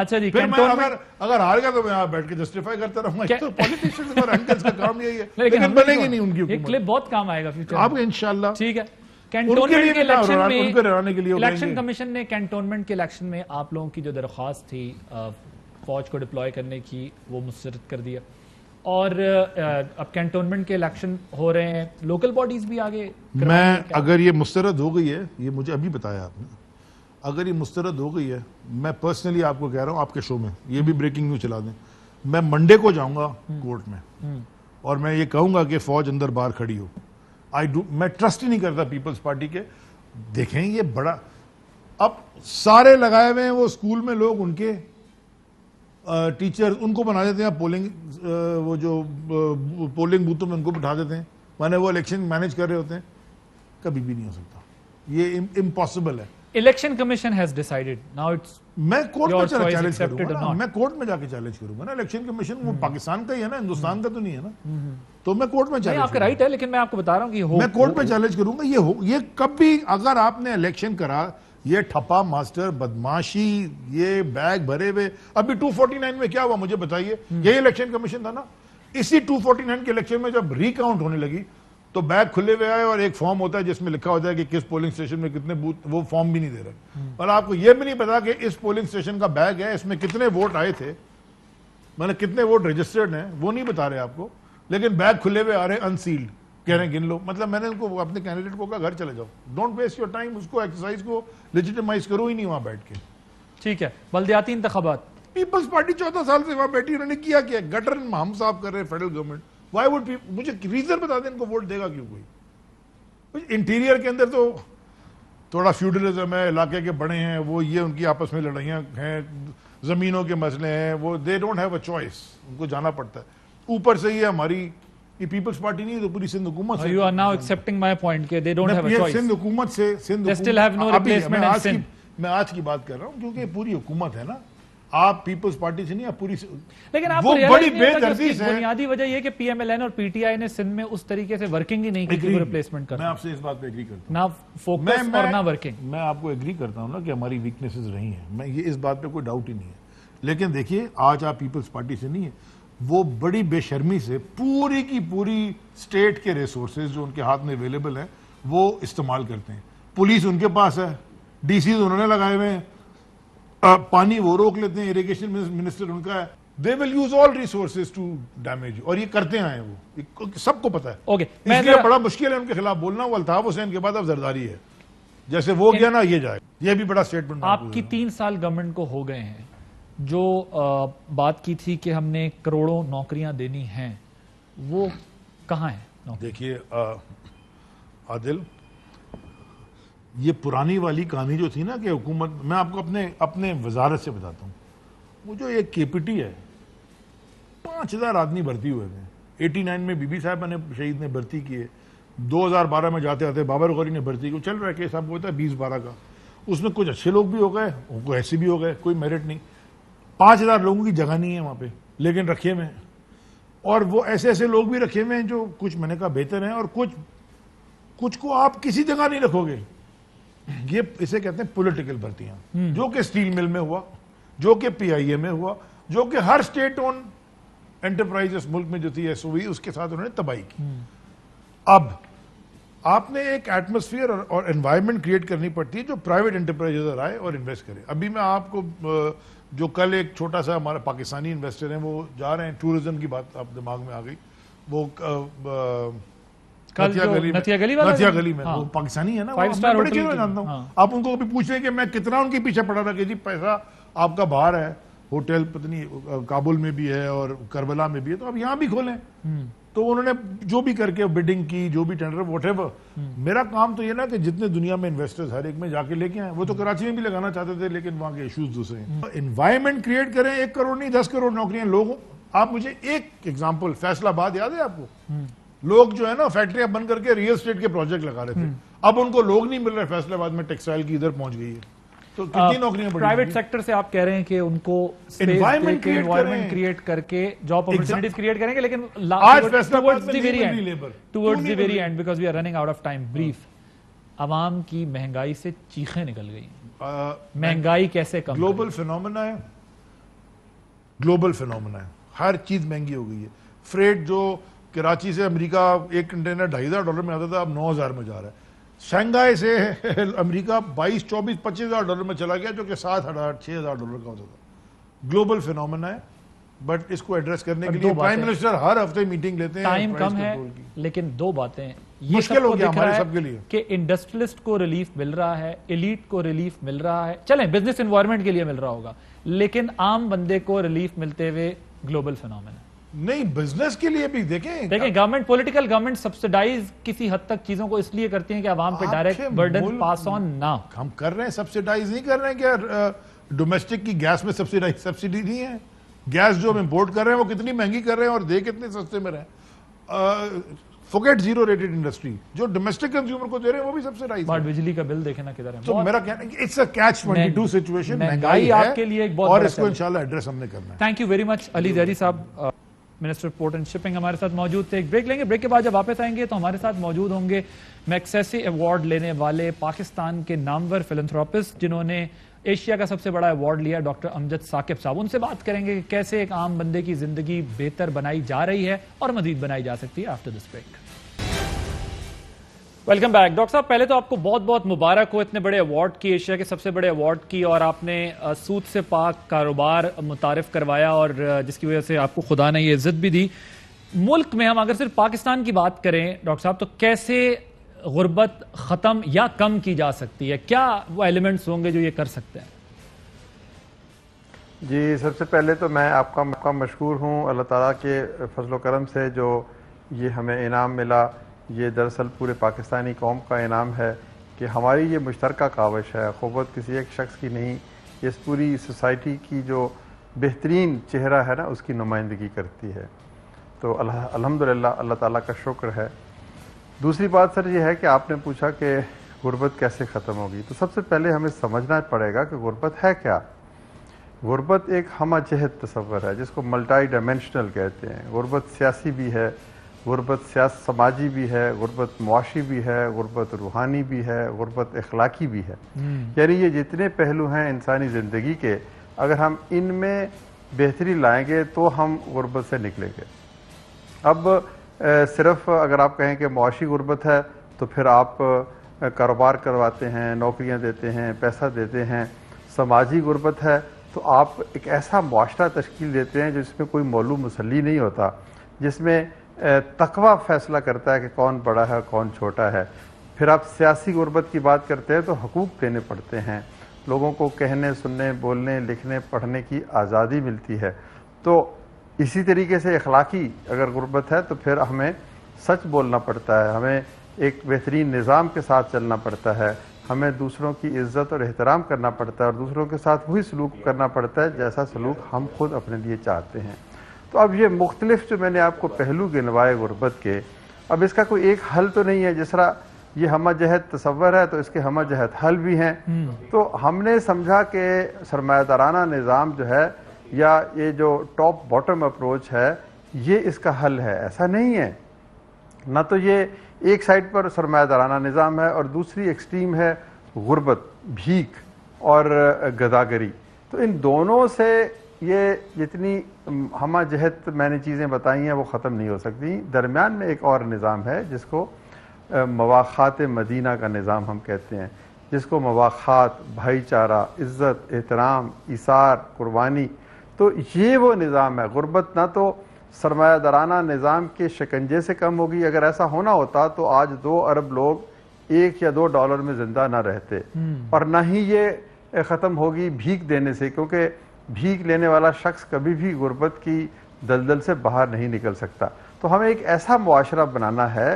اچھا جی, پھر میں اگر ہار گیا تو میں یہاں بیٹھ کے جسٹیفائی کرتا رہوں گا. تو پولیٹیشنز اور اینکرز کا کام یہی ہے, لیکن بنے گی نہیں ان کی حکومت. یہ کلپ بہت کام آئے گا فیوچر میں آپ انشاءاللہ. ٹھیک ہے. کینٹونمنٹ کے الیکشن میں ان کو رہانے کے لیے الیکشن کمیشن نے کینٹونمنٹ کے الیکشن میں آپ لوگوں کی جو درخواست تھی فوج کو ڈپلوائے کرنے کی, وہ مسترد کر دیا. اور اب کینٹونمنٹ کے الیکشن ہو رہے ہیں, لوکل باڈیز بھی آگے. میں اگر یہ مسترد ہو گئی ہے, یہ مجھے ابھی بتایا آپ نے, اگر یہ مسترد ہو گئی ہے, میں پرسنلی آپ کو کہہ رہا ہوں, آپ کے شو میں یہ بھی بریکنگ نیوز چلا دیں, میں منڈے کو جاؤں گا کورٹ میں اور میں یہ کہوں گا کہ فوج اندر باہر کھڑی ہو. میں ٹرسٹ ہی نہیں کرتا پیپلز پارٹی کے. دیکھیں یہ بڑا, اب سارے لگائے ہوئے ہیں وہ اسکول میں لوگ, ان کے ٹیچر ان کو بنا دیتے ہیں پولنگ, وہ جو پولنگ بوتھوں میں ان کو بٹھا دیتے ہیں, مانے وہ الیکشن مینیج کر رہے ہوتے ہیں. کبھی بھی نہیں ہو سکتا, یہ امپاسبل ہے. Election commission has decided, now it's میں کورٹ میں چیلنج کروں گا, میں کورٹ میں جا کے چیلنج کروں گا نا. الیکشن کمیشن وہ پاکستان کا ہی ہے نا, ہندوستان کا تو نہیں ہے نا. تو میں کورٹ میں چیلنج, آپ کا رائٹ ہے, لیکن میں آپ کو بتا رہا ہوں کہ میں کورٹ میں چیلنج کروں گا. یہ کبھی اگر آپ نے الیکشن کرا, یہ ٹھپا ماسٹر بدماشی, یہ بیگ بھرے ہوئے, ابھی 249 میں کیا ہوا مجھے بتائیے. یہی الیکشن کمیشن تھا نا. اسی 249 کے الیکشن میں جب ری کاؤنٹ ہونے لگی تو بیگ کھلے ہوئے آئے, اور ایک فارم ہوتا ہے جس میں لکھا ہوتا ہے کہ کس پولنگ اسٹیشن میں کتنے بوتھ, وہ فارم بھی نہیں دے رہے. اور آپ کو یہ بھی نہیں پتا کہ اس پولنگ اسٹیشن کا بیگ ہے, اس میں کتنے ووٹ آئے تھے, مطلب کتنے ووٹ رجسٹرڈ ہیں, وہ نہیں بتا رہے آپ کو. لیکن بیگ کھلے ہوئے آ رہے ہیں انسیلڈ, کہہ رہے ہیں گن لو. مطلب میں نے ان کو اپنے کینڈیڈیٹ کو کہا گھر چلے جاؤ, ڈونٹ ویسٹ یور ٹائم, اس کو ایکسرسائز کو لیجیٹیمائز کرو ہی نہیں وہاں بیٹھ کے. ٹھیک ہے. بلدیاتی انتخابات, پیپلز پارٹی 14 سال سے وہاں بیٹھی, انہوں نے کیا گٹر ہم صاف کر رہے ہیں فیڈرل گورنمنٹ. وائی وڈ مجھے ریزن بتا دیں ان کو ووٹ دے گا کیوں کوئی. انٹیریئر کے اندر تو تھوڑا فیوڈلزم ہے, علاقے کے بڑے ہیں وہ, یہ ان کی آپس میں لڑائیاں ہیں, زمینوں کے مسئلے ہیں, وہ they don't have a choice, ان کو جانا پڑتا ہے. اوپر سے یہ ہماری یہ پیپلز پارٹی نہیں ہے تو پوری سندھ حکومت سے. You are now accepting my point کہ they don't have a choice. Sindh حکومت سے, They still have no replacement in Sindh. میں آج کی بات کر رہا ہوں کیونکہ پوری حکومت ہے نا, آپ پیپلز پارٹی سے نہیں, آپ پوری, لیکن آپ وہ کو بڑی بے دردی سے, بنیادی وجہ یہ کہ پی ایم ایل این اور پی ٹی آئی نے سندھ میں اس طریقے سے ورکنگ ہی نہیں کی کہ ریپلیسمنٹ کرنا. میں آپ سے اس بات پہ ایگری کرتا ہوں, نہ فوکس اور نہ ورکنگ. میں آپ کو ایگری کرتا ہوں نا کہ ہماری ویکنیسز رہی ہیں, میں یہ اس بات پہ کوئی ڈاؤٹ ہی نہیں ہے, لیکن دیکھیے آج آپ پیپلز پارٹی سے نہیں ہیں, وہ بڑی بے شرمی سے پوری کی پوری اسٹیٹ کے ریسورسز جو ان کے ہاتھ میں اویلیبل ہیں وہ استعمال کرتے ہیں. پولیس ان کے پاس ہے, ڈی سیز انہوں نے لگائے ہوئے ہیں, پانی وہ روک لیتے ہیں, اریگیشن منسٹر ان کا ہے, they will use all resources to damage you, اور یہ کرتے ہیں وہ, سب کو پتہ ہے. اوکے, اس لیے بڑا مشکل ہے ان کے خلاف بولنا. وہ الطاف حسین کے بعد اب زرداری ہے, جیسے وہ گیا نا یہ جائے, یہ بھی بڑا اسٹیٹمنٹ. آپ کی 3 سال گورنمنٹ کو ہو گئے ہیں, جو بات کی تھی کہ ہم نے کروڑوں نوکریاں دینی ہیں, وہ کہاں ہیں؟ دیکھیے عادل, یہ پرانی والی کہانی جو تھی نا کہ حکومت, میں آپ کو اپنے وزارت سے بتاتا ہوں, وہ جو ایک کے پی ٹی ہے 5000 آدمی بھرتی ہوئے تھے. 89 میں بی بی صاحبہ نے شہید نے بھرتی کیے, 2012 میں جاتے آتے بابر غوری نے بھرتی کی, چل رہا ہے کیس آپ کو ہوتا ہے 2012 کا, اس میں کچھ اچھے لوگ بھی ہو گئے, کوئی ایسے بھی ہو گئے, کوئی میرٹ نہیں. 5000 لوگوں کی جگہ نہیں ہے وہاں پہ, لیکن رکھے ہوئے ہیں, اور وہ ایسے لوگ بھی رکھے ہوئے ہیں جو کچھ میں نے کہا بہتر ہیں, اور کچھ کو آپ کسی جگہ نہیں رکھو گے. یہ اسے کہتے ہیں پولیٹیکل بھرتیاں, جو کہ اسٹیل مل میں ہوا, جو کہ پی آئی اے میں ہوا, جو کہ ہر اسٹیٹ اون انٹرپرائز اس ملک میں جو تھی ایس او وی, اس کے ساتھ انہوں نے تباہی کی. اب آپ نے ایک ایٹماسفیئر اور انوائرمنٹ کریٹ کرنی پڑتی ہے جو پرائیویٹ انٹرپرائز آئے اور انویسٹ کرے. ابھی میں آپ کو جو کل ایک چھوٹا سا ہمارا پاکستانی انویسٹر ہیں وہ جا رہے ہیں, ٹورزم کی بات آپ دماغ میں آ گئی, وہ نتیا گلی میں, وہ پاکستانی ہے نا, بڑے چیزوں میں جانتا ہوں. آپ ان کو کبھی پوچھ رہے ہیں کہ میں کتنا ان کے پیچھے پڑا رہا کہ جی پیسہ آپ کا باہر ہے, ہوٹل پتنی کابل میں بھی ہے اور کربلا میں بھی ہے, تو آپ یہاں بھی کھولیں. تو انہوں نے جو بھی کر کے بڈنگ کی, جو بھی ٹینڈر واٹ ایور. میرا کام تو یہ نا کہ جتنے دنیا میں انویسٹرز ہر ایک میں جا کے لے کے آئے, وہ تو کراچی میں بھی لگانا چاہتے تھے لیکن وہاں کے ایشوز دوسرے ہیں. انوائرمنٹ کریٹ کریں, 1 کروڑ نہیں 10 کروڑ نوکریاں لوگوں. آپ مجھے ایک ایگزامپل, فیصل آباد یاد ہے آپ کو, لوگ جو ہے نا فیکٹریاں بند کر کے ریئل اسٹیٹ کے پروجیکٹ لگا رہے تھے, اب ان کو لوگ نہیں مل رہے. فیصل آباد میں ٹیکسٹائل کی ادھر پہنچ گئی ہے, تو کتنی نوکریاں بڑھی. پرائیویٹ سیکٹر سے آپ کہہ رہے ہیں کہ ان کو انوائرمنٹ کریٹ کر کے جاب اپرچونٹیز کریٹ کریں گے, لیکن towards the very end, because we are running out of time, brief. عوام کی مہنگائی سے چیخیں نکل گئی. مہنگائی کیسے کم؟ گلوبل فینومنا ہے, ہر چیز مہنگی ہو گئی ہے. فریٹ جو کراچی سے امریکہ ایک کنٹینر $2,500 میں آتا تھا, اب 9,000 میں جا رہا ہے. شنگھائی سے امریکہ 22, 24, $25,000 میں چلا گیا, جو کہ $7,000, $6,000 کا ہوتا تھا. گلوبل فینومنا ہے, بٹ اس کو ایڈریس کرنے کے لیے پرائم منسٹر ہر ہفتے میٹنگ لیتے ہیں. ٹائم کم ہے, لیکن 2 باتیں مشکل ہو گیا ہمارے سب کے لیے کہ انڈسٹریلسٹ کو ریلیف مل رہا ہے, ایلیٹ کو ریلیف مل رہا ہے, چلیں بزنس انوائرمنٹ کے لیے مل رہا ہوگا, لیکن عام بندے کو ریلیف ملتے ہوئے گلوبل فینومنا نہیں. بزنس کے لیے بھی دیکھیں گورنمنٹ, پولیٹیکل گورنمنٹ سبسیڈائز کسی حد تک چیزوں کو اس لیے کرتی ہیں کہ عوام پہ ڈائریکٹ برڈن پاس آن نہ. ہم کر رہے ہیں, سبسیڈائز نہیں کر رہے ہیں. کہ ڈومیسٹک کی گیس میں سبسیڈی نہیں ہے. گیس جو ہم امپورٹ کر رہے ہیں وہ کتنی مہنگی کر رہے ہیں اور دے کتنے سستے میں رہے. فوگیٹ زیرو ریٹڈ انڈسٹری جو ڈومیسٹک کنزیومر کو دے رہے ہیں وہ بھی سبسیڈائز. بٹ بجلی کا بل دیکھنا کدھر ہے. تو میرا کہنا ہے کہ اٹس اے کیچ 22 سچویشن. مہنگائی آپ کے لیے ایک بہت, اور اس کو انشاءاللہ ایڈریس ہم نے کرنا ہے. Thank you very much. Ali Zehri صاحب, منسٹر پورٹ اینڈ شپنگ, ہمارے ساتھ موجود تھے. ایک بریک لیں گے, بریک کے بعد جب واپس آئیں گے تو ہمارے ساتھ موجود ہوں گے میکسیسے ایوارڈ لینے والے پاکستان کے نامور فلنتھراپسٹ جنہوں نے ایشیا کا سب سے بڑا ایوارڈ لیا, ڈاکٹر امجد ثاقب صاحب. ان سے بات کریں گے کہ کیسے ایک عام بندے کی زندگی بہتر بنائی جا رہی ہے اور مزید بنائی جا سکتی ہے. After this break. Welcome back. Doctor صاحب, پہلے تو آپ کو بہت بہت مبارک ہو اتنے بڑے ایوارڈ کی, ایشیا کے سب سے بڑے ایوارڈ کی, اور آپ نے سود سے پاک کاروبار متعارف کروایا اور جس کی وجہ سے آپ کو خدا نے یہ عزت بھی دی. ملک میں ہم اگر صرف پاکستان کی بات کریں ڈاکٹر صاحب, تو کیسے غربت ختم یا کم کی جا سکتی ہے؟ کیا وہ ایلیمنٹس ہوں گے جو یہ کر سکتے ہیں؟ جی, سب سے پہلے تو میں آپ کا مشکور ہوں اللہ تعالیٰ کے فضل و کرم سے جو یہ ہمیں انعام ملا. یہ دراصل پورے پاکستانی قوم کا انعام ہے کہ ہماری یہ مشترکہ کاوش ہے. قوت کسی ایک شخص کی نہیں, اس پوری سوسائٹی کی جو بہترین چہرہ ہے نا اس کی نمائندگی کرتی ہے. تو الحمدللہ اللہ تعالیٰ کا شکر ہے. دوسری بات سر یہ ہے کہ آپ نے پوچھا کہ غربت کیسے ختم ہوگی؟ تو سب سے پہلے ہمیں سمجھنا پڑے گا کہ غربت ہے کیا۔ غربت ایک ہمہ جہت تصور ہے جس کو ملٹائی ڈائمینشنل کہتے ہیں۔ غربت سیاسی بھی ہے، غربت سماجی بھی ہے، غربت معاشی بھی ہے، غربت روحانی بھی ہے، غربت اخلاقی بھی ہے۔ یعنی یہ جتنے پہلو ہیں انسانی زندگی کے، اگر ہم ان میں بہتری لائیں گے تو ہم غربت سے نکلیں گے۔ اب صرف اگر آپ کہیں کہ معاشی غربت ہے تو پھر آپ کاروبار کرواتے ہیں، نوکریاں دیتے ہیں، پیسہ دیتے ہیں۔ سماجی غربت ہے تو آپ ایک ایسا معاشرہ تشکیل دیتے ہیں جس میں کوئی مولو مسلی نہیں ہوتا، جس میں تقوی فیصلہ کرتا ہے کہ کون بڑا ہے کون چھوٹا ہے۔ پھر آپ سیاسی غربت کی بات کرتے ہیں تو حقوق دینے پڑتے ہیں، لوگوں کو کہنے سننے بولنے لکھنے پڑھنے کی آزادی ملتی ہے۔ تو اسی طریقے سے اخلاقی اگر غربت ہے تو پھر ہمیں سچ بولنا پڑتا ہے، ہمیں ایک بہترین نظام کے ساتھ چلنا پڑتا ہے، ہمیں دوسروں کی عزت اور احترام کرنا پڑتا ہے اور دوسروں کے ساتھ وہی سلوک کرنا پڑتا ہے جیسا سلوک ہم خود اپنے لیے چاہتے ہیں۔ تو اب یہ مختلف جو میں نے آپ کو پہلو گنوائے غربت کے، اب اس کا کوئی ایک حل تو نہیں ہے۔ جس طرح یہ ہمہ جہت تصور ہے تو اس کے ہمہ جہت حل بھی ہیں۔ تو ہم نے سمجھا کہ سرمایہ دارانہ نظام جو ہے یا یہ جو ٹاپ باٹم اپروچ ہے یہ اس کا حل ہے، ایسا نہیں ہے۔ نہ تو یہ ایک سائڈ پر سرمایہ دارانہ نظام ہے اور دوسری ایکسٹریم ہے غربت، بھیک اور گداگری۔ تو ان دونوں سے یہ جتنی ہمہ جہت میں نے چیزیں بتائی ہیں وہ ختم نہیں ہو سکتی۔ درمیان میں ایک اور نظام ہے جس کو مواخات مدینہ کا نظام ہم کہتے ہیں، جس کو مواخات، بھائی چارہ، عزت، احترام، ایثار، قربانی، تو یہ وہ نظام ہے۔ غربت نہ تو سرمایہ دارانہ نظام کے شکنجے سے کم ہوگی، اگر ایسا ہونا ہوتا تو آج 2 ارب لوگ $1 یا $2 میں زندہ نہ رہتے، اور نہ ہی یہ ختم ہوگی بھیک دینے سے، کیونکہ بھیک لینے والا شخص کبھی بھی غربت کی دلدل سے باہر نہیں نکل سکتا۔ تو ہمیں ایک ایسا معاشرہ بنانا ہے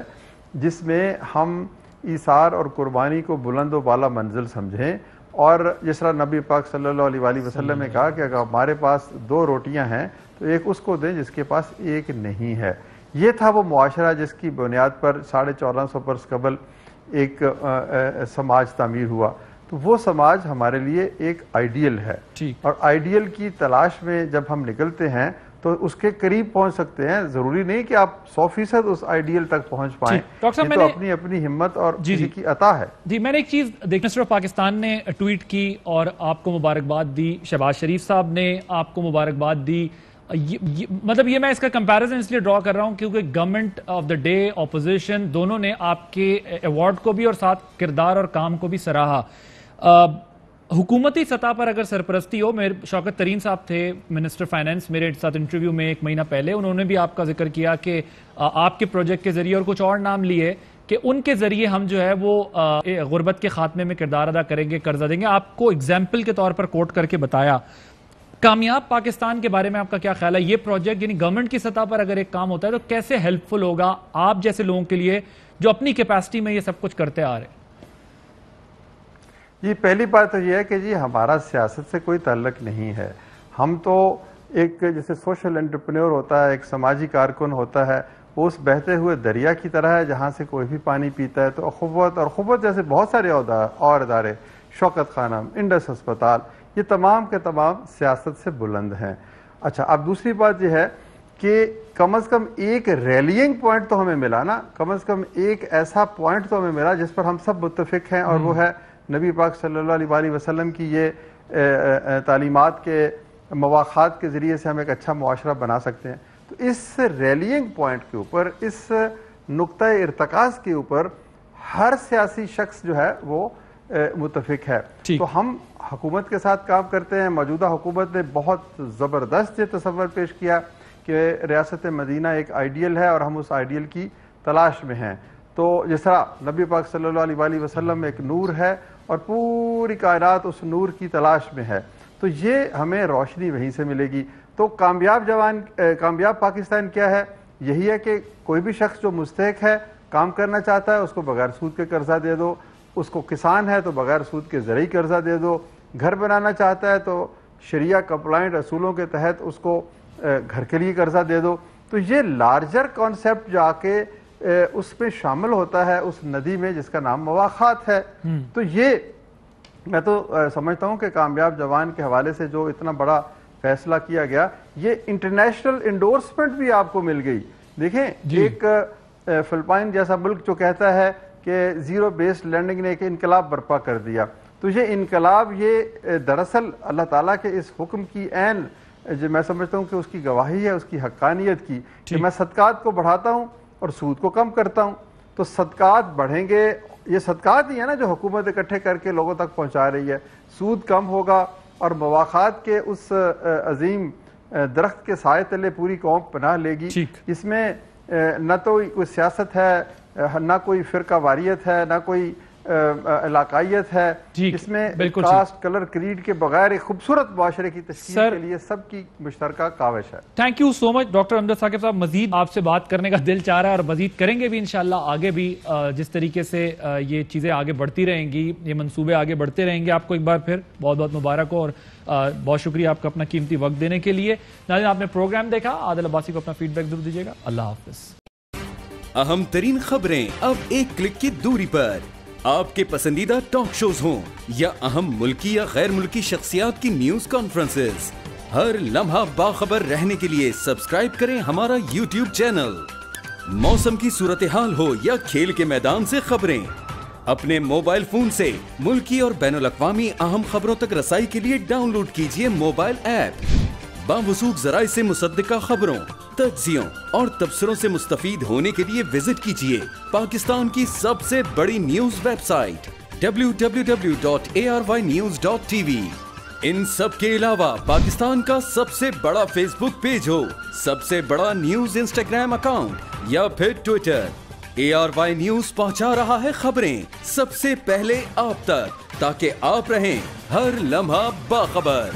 جس میں ہم ایثار اور قربانی کو بلند و بالا منزل سمجھیں، اور جس طرح نبی پاک صلی اللہ علیہ وآلہ وسلم نے کہا کہ اگر ہمارے پاس 2 روٹیاں ہیں تو ایک اس کو دیں جس کے پاس ایک نہیں ہے۔ یہ تھا وہ معاشرہ جس کی بنیاد پر 1450 برس قبل ایک سماج تعمیر ہوا۔ تو وہ سماج ہمارے لیے ایک آئیڈیل ہے، اور آئیڈیل کی تلاش میں جب ہم نکلتے ہیں تو اس کے قریب پہنچ سکتے ہیں۔ ضروری نہیں کہ آپ 100% اس آئیڈیل تک پہنچ پائیں، یہ تو اپنی اپنی ہمت اور کسی کی عطا ہے۔ جی میں نے ایک چیز دیکھنا، صرف پاکستان نے ٹویٹ کی اور آپ کو مبارکباد دی، شہباز شریف صاحب نے آپ کو مبارکباد دی۔ مطلب یہ میں اس کا کمپیریزن اس لیے ڈرا کر رہا ہوں کیونکہ government of the day, opposition, دونوں نے آپ کے ایوارڈ کو بھی اور ساتھ کردار اور کام کو بھی سراہا۔ حکومتی سطح پر اگر سرپرستی ہو، میرے شوکت ترین صاحب تھے منسٹر فائنانس، میرے ساتھ انٹرویو میں 1 مہینہ پہلے، انہوں نے بھی آپ کا ذکر کیا کہ آپ کے پروجیکٹ کے ذریعے اور کچھ اور نام لیے کہ ان کے ذریعے ہم جو ہے وہ غربت کے خاتمے میں کردار ادا کریں گے، قرضہ دیں گے۔ آپ کو ایگزامپل کے طور پر کوٹ کر کے بتایا۔ کامیاب پاکستان کے بارے میں آپ کا کیا خیال ہے؟ یہ پروجیکٹ یعنی گورنمنٹ کی سطح پر اگر ایک کام ہوتا ہے تو کیسے ہیلپ فل ہوگا آپ جیسے لوگوں کے لیے جو اپنی کیپیسٹی میں یہ سب کچھ کرتے آ رہے ہیں؟ جی پہلی بات تو یہ ہے کہ جی ہمارا سیاست سے کوئی تعلق نہیں ہے۔ ہم تو ایک جیسے سوشل انٹرپرینور ہوتا ہے، ایک سماجی کارکن ہوتا ہے، وہ اس بہتے ہوئے دریا کی طرح ہے جہاں سے کوئی بھی پانی پیتا ہے۔ تو اخوت جیسے بہت سارے اور ادارے، شوکت خانم، انڈس ہسپتال، یہ تمام کے تمام سیاست سے بلند ہیں۔ اچھا، اب دوسری بات یہ ہے کہ کم از کم ایک ریلینگ پوائنٹ تو ہمیں ملا نا، کم از کم ایک ایسا پوائنٹ تو ہمیں ملا جس پر ہم سب متفق ہیں، اور وہ ہے نبی پاک صلی اللہ علیہ وآلہ وسلم کی یہ تعلیمات کے مواخات کے ذریعے سے ہم ایک اچھا معاشرہ بنا سکتے ہیں۔ تو اس ریلینگ پوائنٹ کے اوپر، اس نقطہ ارتکاز کے اوپر ہر سیاسی شخص جو ہے وہ متفق ہے۔ تو ہم حکومت کے ساتھ کام کرتے ہیں۔ موجودہ حکومت نے بہت زبردست یہ تصور پیش کیا کہ ریاست مدینہ ایک آئیڈیل ہے اور ہم اس آئیڈیل کی تلاش میں ہیں۔ تو جس طرح نبی پاک صلی اللہ علیہ وآلہ وسلم ایک نور ہے اور پوری کائنات اس نور کی تلاش میں ہے، تو یہ ہمیں روشنی وہیں سے ملے گی۔ تو کامیاب پاکستان کیا ہے؟ یہی ہے کہ کوئی بھی شخص جو مستحق ہے، کام کرنا چاہتا ہے، اس کو بغیر سود کے قرضہ دے دو، اس کو کسان ہے تو بغیر سود کے زرعی قرضہ دے دو، گھر بنانا چاہتا ہے تو شریعہ کمپلائنٹ اصولوں کے تحت اس کو گھر کے لیے قرضہ دے دو۔ تو یہ لارجر کانسیپٹ جا کے اس میں شامل ہوتا ہے اس ندی میں جس کا نام مواخات ہے. تو یہ میں تو سمجھتا ہوں کہ کامیاب جوان کے حوالے سے جو اتنا بڑا فیصلہ کیا گیا, یہ انٹرنیشنل انڈورسمنٹ بھی آپ کو مل گئی. دیکھیں ایک فلپائن جیسا ملک جو کہتا ہے کہ زیرو بیسڈ لینڈنگ نے ایک انقلاب برپا کر دیا, تو یہ انقلاب یہ دراصل اللہ تعالیٰ کے اس حکم کی عین جو میں سمجھتا ہوں کہ اس کی گواہی ہے, اس کی حقانیت کی, کہ میں صدقات کو بڑھاتا ہوں اور سود کو کم کرتا ہوں. تو صدقات بڑھیں گے, یہ صدقات ہی ہے نا جو حکومت اکٹھے کر کے لوگوں تک پہنچا رہی ہے. سود کم ہوگا اور مواخات کے اس عظیم درخت کے سائے تلے پوری قوم پناہ لے گی. اس میں نہ تو کوئی سیاست ہے, نہ کوئی فرقہ واریت ہے, نہ کوئی علاقائیت ہے. اس میں کاسٹ کلر کریڈ کے بغیر ایک خوبصورت معاشرے کی تشکیل کے لیے سب کی مشترکہ کاوش ہے. Thank you so much doctor Amjad Saqib صاحب. مزید آپ سے بات کرنے کا دل چاہ رہا ہے اور مزید کریں گے بھی انشاءاللہ آگے بھی, جس طریقے سے یہ چیزیں آگے بڑھتی رہیں گی, یہ منصوبے آگے بڑھتے رہیں گے. آپ کو ایک بار پھر بہت بہت مبارک ہو اور بہت شکریہ آپ کا اپنا قیمتی وقت دینے کے لیے. ناظرین آپ نے پروگرام دیکھا, عادل عباسی کو اپنا فیڈ بیک ضرور دیجیے گا. اللہ حافظ. اہم ترین خبریں اب ایک کلک کی دوری پر, آپ کے پسندیدہ ٹاک شوز ہوں یا اہم ملکی یا غیر ملکی شخصیات کی نیوز کانفرنسز, ہر لمحہ باخبر رہنے کے لیے سبسکرائب کریں ہمارا یوٹیوب چینل. موسم کی صورتحال ہو یا کھیل کے میدان سے خبریں, اپنے موبائل فون سے ملکی اور بین الاقوامی اہم خبروں تک رسائی کے لیے ڈاؤن لوڈ کیجیے موبائل ایپ. باوثوق ذرائع سے مصدقہ خبروں, تجزیوں اور تبصروں سے مستفید ہونے کے لیے وزٹ کیجیے پاکستان کی سب سے بڑی نیوز ویب سائٹ www.arYnews.tv. ان سب کے علاوہ پاکستان کا سب سے بڑا فیس بک پیج ہو, سب سے بڑا نیوز انسٹاگرام اکاؤنٹ یا پھر ٹویٹر, ARY نیوز پہنچا رہا ہے خبریں سب سے پہلے آپ تک, تاکہ آپ رہیں ہر لمحہ باخبر.